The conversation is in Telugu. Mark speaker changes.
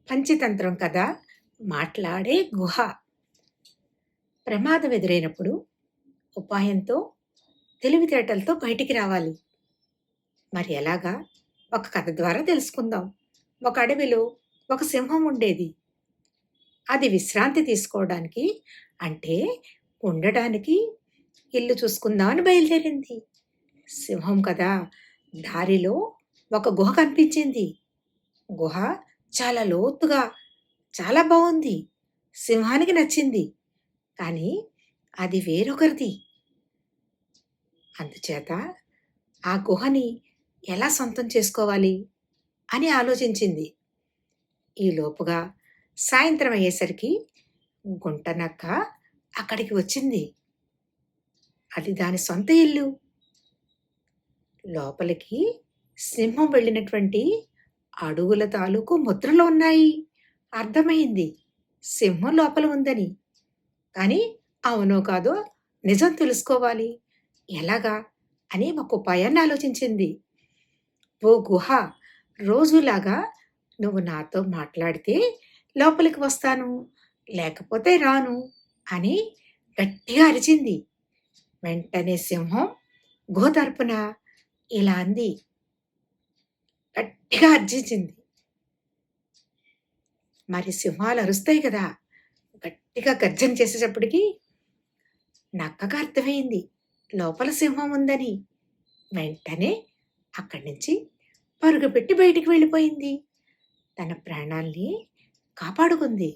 Speaker 1: పంచతంత్రం కథ మాట్లాడే గుహ. ప్రమాదం ఎదురైనప్పుడు ఉపాయంతో, తెలివితేటలతో బయటికి రావాలి. మరి ఎలాగా? ఒక కథ ద్వారా తెలుసుకుందాం. ఒక అడవిలో ఒక సింహం ఉండేది. అది విశ్రాంతి తీసుకోవడానికి, అంటే ఉండడానికి ఇల్లు చూసుకుందామని బయలుదేరింది. సింహం కదా, దారిలో ఒక గుహ కనిపించింది. గుహ చాలా లోతుగా, చాలా బాగుంది. సింహానికి నచ్చింది. కానీ అది వేరొకరిది. అందుచేత ఆ గుహని ఎలా సొంతం చేసుకోవాలి అని ఆలోచించింది. ఈ లోపుగా సాయంత్రం అయ్యేసరికి గుంటనక్క అక్కడికి వచ్చింది. అది దాని సొంత ఇల్లు. లోపలికి సింహం వెళ్ళినటువంటి అడుగుల తాలూకు ముద్రలు ఉన్నాయి. అర్థమైంది సింహం లోపల ఉందని. కానీ అవునో కాదో నిజం తెలుసుకోవాలి. ఎలాగా అని ఒక ఉపాయాన్ని ఆలోచించింది. ఓ గుహ, రోజులాగా నువ్వు నాతో మాట్లాడితే లోపలికి వస్తాను, లేకపోతే రాను అని గట్టిగా అరిచింది. వెంటనే సింహం గుహ తరపున ఇలా అంది, గట్టిగా అర్జించింది. మరి సింహాలు అరుస్తాయి కదా, గట్టిగా గర్జన చేసేటప్పటికి నక్కకు అర్థమైంది లోపల సింహం ఉందని. వెంటనే అక్కడి నుంచి పరుగుపెట్టి బయటికి వెళ్ళిపోయింది. తన ప్రాణాల్ని కాపాడుకుంది.